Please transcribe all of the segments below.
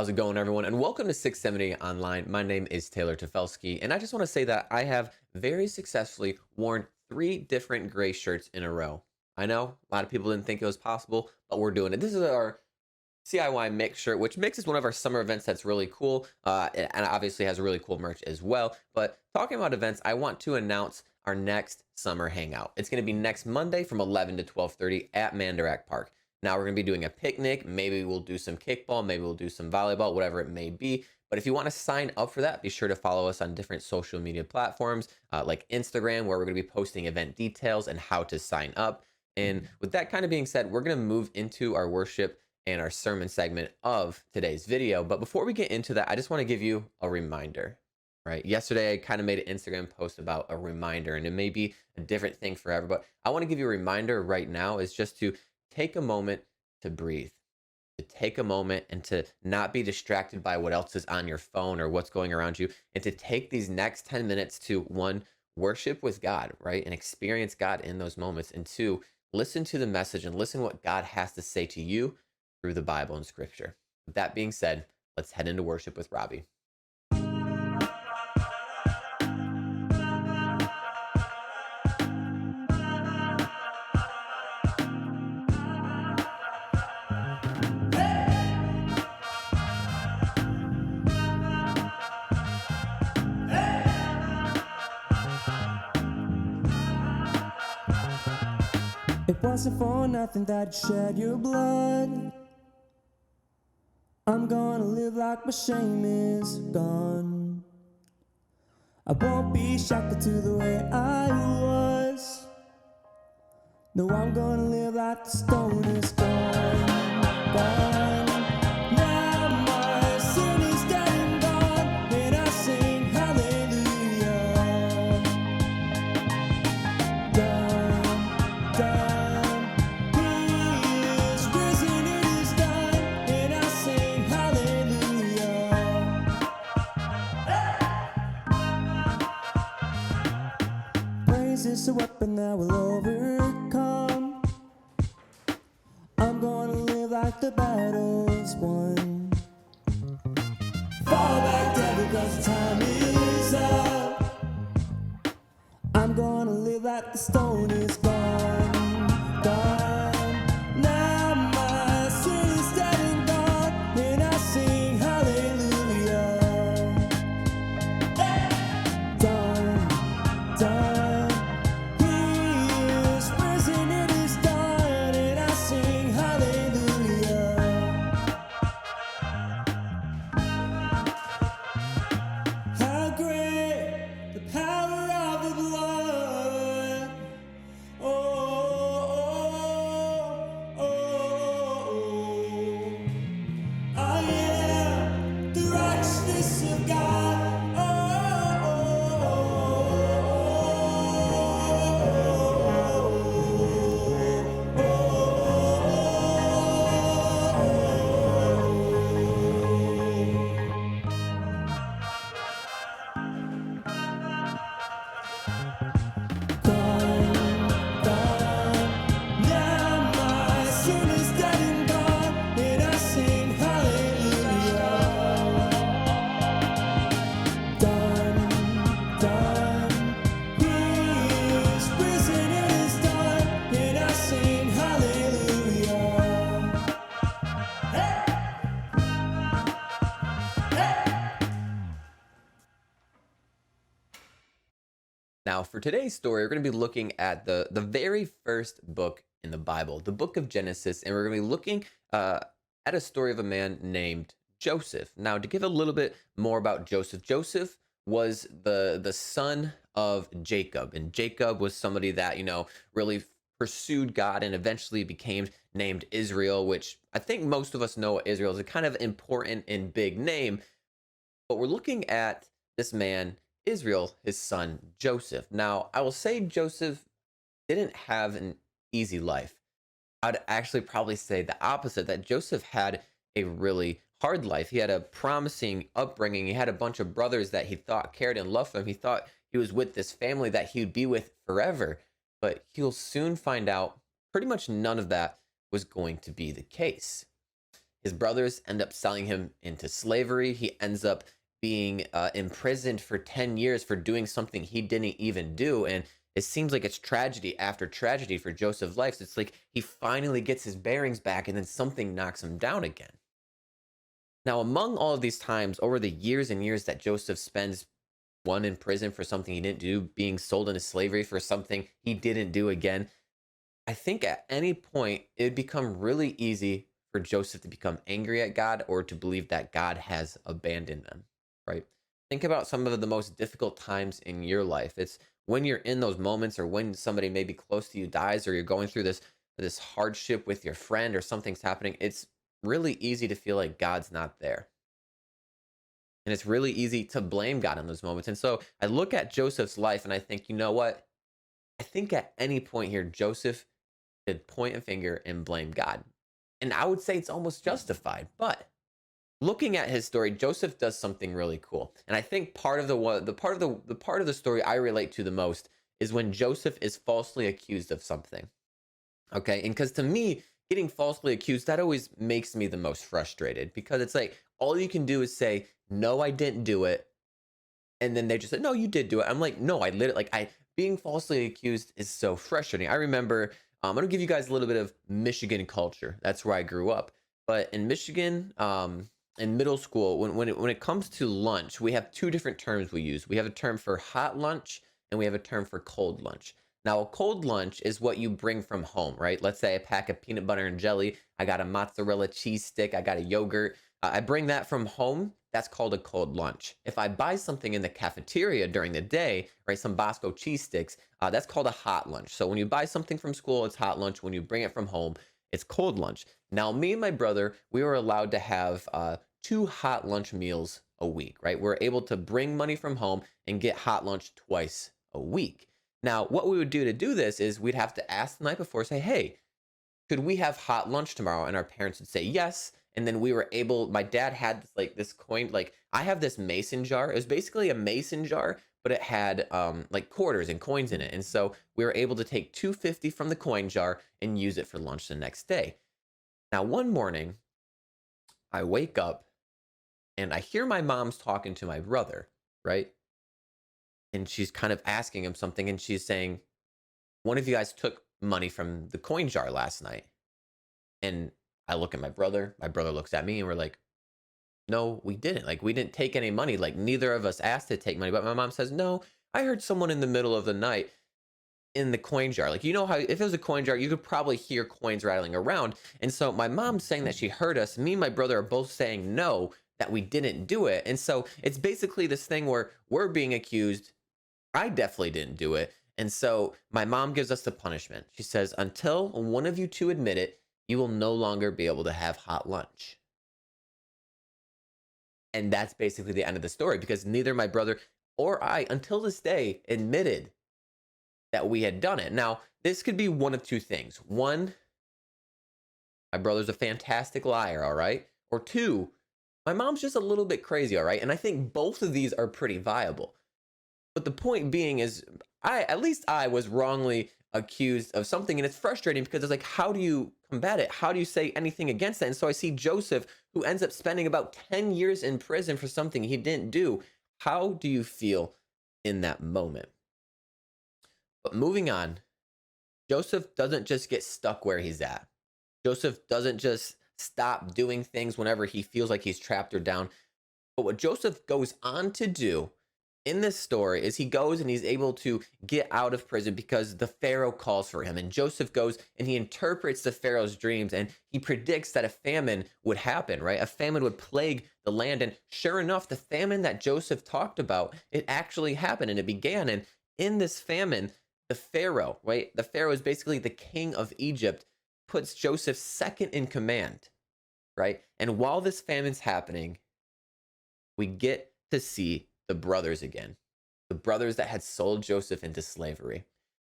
How's it going, everyone? And welcome to 670 Online. My name is Taylor Tefelsky, and I just want to say that I have very successfully worn 3 different gray shirts in a row. I know a lot of people didn't think it was possible, but we're doing it. This is our CIY Mix shirt, which Mix is one of our summer events that's really cool, and obviously has really cool merch as well. But talking about events, I want to announce our next summer hangout. It's going to be next Monday from 11 to 12:30 at Mandarack Park. Now we're going to be doing a picnic. Maybe we'll do some kickball. Maybe we'll do some volleyball, whatever it may be. But if you want to sign up for that, be sure to follow us on different social media platforms like Instagram, where we're going to be posting event details and how to sign up. And with that kind of being said, we're going to move into our worship and our sermon segment of today's video. But before we get into that, I just want to give you a reminder, right? Yesterday, I kind of made an Instagram post about a reminder, and it may be a different thing for everybody. I want to give you a reminder right now is just to take a moment to breathe, to take a moment and to not be distracted by what else is on your phone or what's going around you, and to take these next 10 minutes to one, worship with God, right? And experience God in those moments. And two, listen to the message and listen what God has to say to you through the Bible and scripture. With that being said, let's head into worship with Robbie. It wasn't for nothing that you shed your blood. I'm gonna live like my shame is gone. I won't be shackled to the way I was. No, I'm gonna live like the stone is gone, gone. Now my sin is dead and gone, and I sing hallelujah. Done, done. He is risen, it is done, and I sing hallelujah. Praise is a weapon that will overcome. I'm gonna live like the battle's won. Fall back, devil, cause the time is up. I'm gonna live like the stone is gone, gone. Now my sin is dead and gone, and I sing hallelujah. Done, done. He is risen, it is done, and I sing hallelujah. How great the power of the blood. Oh, oh, oh, oh. I am the righteousness of God. Oh, gone, gone. Now my sin is dead and gone, and I sing hallelujah. Done, done. He is risen, it is done, and I sing hallelujah. Hey! Now, for today's story, we're going to be looking at the very first book in the Bible, the book of Genesis, and we're going to be looking at a story of a man named Joseph. Now, to give a little bit more about Joseph, Joseph was the son of Jacob, and Jacob was somebody that really pursued God and eventually became named Israel, which I think most of us know Israel is a kind of important and big name. But we're looking at this man, Israel, his son, Joseph. Now, I will say Joseph didn't have an easy life. I'd actually probably say the opposite, that Joseph had a really hard life. He had a promising upbringing. He had a bunch of brothers that he thought cared and loved him. He thought he was with this family that he would be with forever. But he'll soon find out pretty much none of that was going to be the case. His brothers end up selling him into slavery. He ends up being imprisoned for 10 years for doing something he didn't even do. And it seems like it's tragedy after tragedy for Joseph's life. So it's like he finally gets his bearings back and then something knocks him down again. Now, among all of these times, over the years and years that Joseph spends, one in prison for something he didn't do, being sold into slavery for something he didn't do again, I think at any point it would become really easy for Joseph to become angry at God or to believe that God has abandoned them, right? Think about some of the most difficult times in your life. It's when you're in those moments or when somebody maybe close to you dies or you're going through this hardship with your friend or something's happening. It's really easy to feel like God's not there. And it's really easy to blame God in those moments. And so I look at Joseph's life and I think, you know what? I think at any point here, Joseph could point a finger and blame God. And I would say it's almost justified. But looking at his story, Joseph does something really cool. And I think part of the part of the story I relate to the most is when Joseph is falsely accused of something. Okay? And because to me, getting falsely accused, that always makes me the most frustrated because it's like all you can do is say, "No, I didn't do it." And then they just said, "No, you did do it." I'm like, "No, I literally like I being falsely accused is so frustrating." I remember I'm gonna give you guys a little bit of Michigan culture. That's where I grew up. But in Michigan, in middle school, when it comes to lunch, we have two different terms we use. We have a term for hot lunch and we have a term for cold lunch. Now, a cold lunch is what you bring from home, right? Let's say I pack a peanut butter and jelly. I got a mozzarella cheese stick. I got a yogurt. I bring that from home. That's called a cold lunch. If I buy something in the cafeteria during the day, right, some Bosco cheese sticks, that's called a hot lunch. So when you buy something from school, it's hot lunch. When you bring it from home, it's cold lunch. Now, me and my brother, we were allowed to have two hot lunch meals a week, right? We're able to bring money from home and get hot lunch twice a week. Now, what we would do to do this is we'd have to ask the night before, say, "Hey, could we have hot lunch tomorrow?" And our parents would say yes. And then we were able, my dad had this coin, like I have this mason jar. It was basically a mason jar, but it had like quarters and coins in it. And so we were able to take 250 from the coin jar and use it for lunch the next day. Now, one morning, I wake up and I hear my mom's talking to my brother, right? And she's kind of asking him something and she's saying, "One of you guys took money from the coin jar last night." And I look at my brother looks at me, and we're like, "No, we didn't. Like, we didn't take any money. Like, neither of us asked to take money." But my mom says, "No, I heard someone in the middle of the night in the coin jar." Like, you know how if it was a coin jar, you could probably hear coins rattling around. And so my mom's saying that she heard us. Me and my brother are both saying no, that we didn't do it. And so it's basically this thing where we're being accused. I definitely didn't do it. And so my mom gives us the punishment. She says, "Until one of you two admit it, you will no longer be able to have hot lunch." And that's basically the end of the story because neither my brother or I, until this day, admitted that we had done it. Now, this could be one of two things. One, my brother's a fantastic liar, all right? Or two, my mom's just a little bit crazy, all right? And I think both of these are pretty viable. But the point being is, at least I was wrongly accused of something, and it's frustrating because it's like, how do you combat it? How do you say anything against that? And so I see Joseph, who ends up spending about 10 years in prison for something he didn't do. How do you feel in that moment? But moving on, Joseph doesn't just get stuck where he's at. Joseph doesn't just stop doing things whenever he feels like he's trapped or down. But what Joseph goes on to do in this story is he goes and he's able to get out of prison because the Pharaoh calls for him. And Joseph goes and he interprets the Pharaoh's dreams and he predicts that a famine would happen, right? A famine would plague the land. And sure enough, the famine that Joseph talked about, it actually happened and it began. And in this famine, the Pharaoh, right? The Pharaoh is basically the king of Egypt, puts Joseph second in command, right? And while this famine's happening, we get to see the brothers again, the brothers that had sold Joseph into slavery.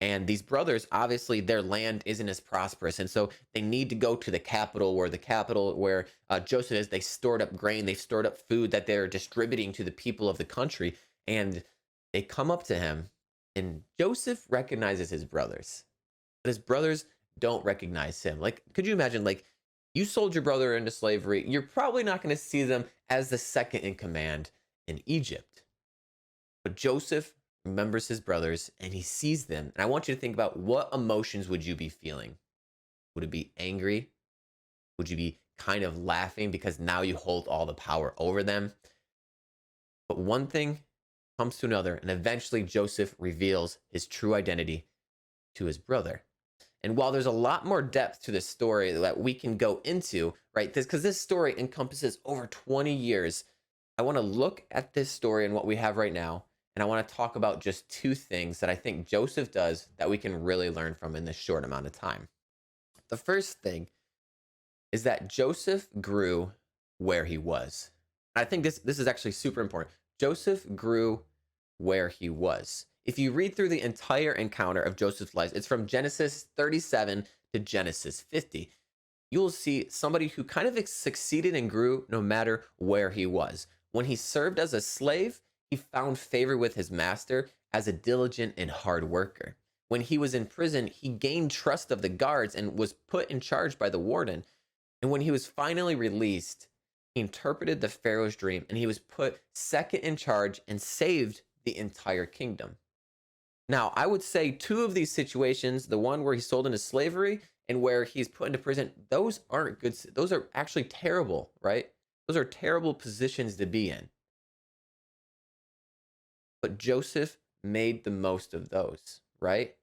And these brothers, obviously, their land isn't as prosperous. And so they need to go to the capital where Joseph is. They stored up grain, they've stored up food that they're distributing to the people of the country. And they come up to him, and Joseph recognizes his brothers, but his brothers don't recognize him. Like, could you imagine, like, You sold your brother into slavery. You're probably not going to see them as the second in command in Egypt. But Joseph remembers his brothers and he sees them. And I want you to think about, what emotions would you be feeling? Would it be angry? Would you be kind of laughing because now you hold all the power over them? But one thing comes to another, and eventually Joseph reveals his true identity to his brother. And while there's a lot more depth to this story that we can go into, right? Because this story encompasses over 20 years, I want to look at this story and what we have right now, and I want to talk about just two things that I think Joseph does that we can really learn from in this short amount of time. The first thing is that Joseph grew where he was. I think this is actually super important. Joseph grew where he was. If you read through the entire encounter of Joseph's life, it's from Genesis 37 to Genesis 50. You'll see somebody who kind of succeeded and grew no matter where he was. When he served as a slave, he found favor with his master as a diligent and hard worker. When he was in prison, he gained trust of the guards and was put in charge by the warden. And when he was finally released, he interpreted the Pharaoh's dream and he was put second in charge and saved the entire kingdom. Now, I would say two of these situations, the one where he's sold into slavery and where he's put into prison, those aren't good. Those are actually terrible, right? Those are terrible positions to be in. But Joseph made the most of those, right?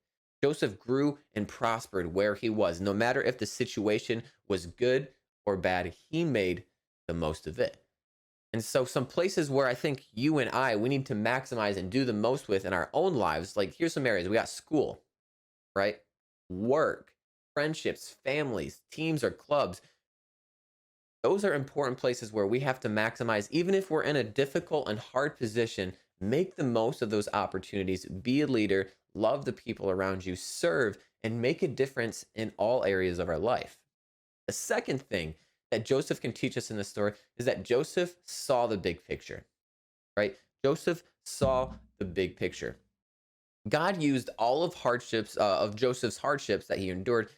Joseph grew and prospered where he was. No matter if the situation was good or bad, he made the most of it. And so some places where I think you and we need to maximize and do the most with in our own lives, like here's some areas. We got school, right? Work, friendships, families, teams or clubs. Those are important places where we have to maximize, even if we're in a difficult and hard position, make the most of those opportunities, be a leader, love the people around you, serve, and make a difference in all areas of our life. The second thing that Joseph can teach us in this story is that Joseph saw the big picture, right? Joseph saw the big picture. God used all of Joseph's hardships that he endured,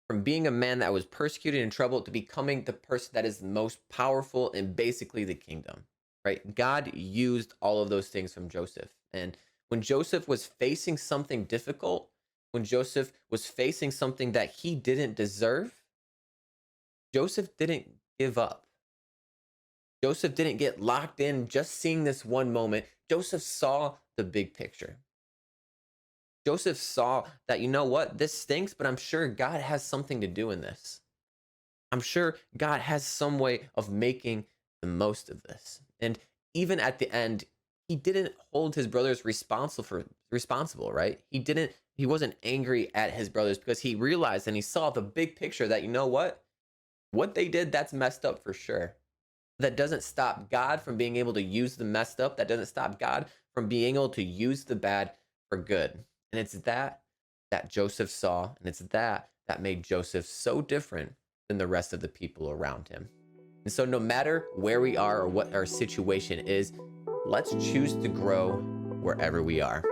from being a man that was persecuted and troubled to becoming the person that is the most powerful in basically the kingdom, right? God used all of those things from Joseph. And when Joseph was facing something difficult, when Joseph was facing something that he didn't deserve, Joseph didn't give up. Joseph didn't get locked in just seeing this one moment. Joseph saw the big picture. Joseph saw that, you know what, this stinks, but I'm sure God has something to do in this. I'm sure God has some way of making the most of this. And even at the end, he didn't hold his brothers responsible, right? He wasn't angry at his brothers because he realized and he saw the big picture that, you know what they did, that's messed up for sure. That doesn't stop God from being able to use the messed up. That doesn't stop God from being able to use the bad for good. And it's that Joseph saw, and it's that made Joseph so different than the rest of the people around him. And so no matter where we are or what our situation is, let's choose to grow wherever we are.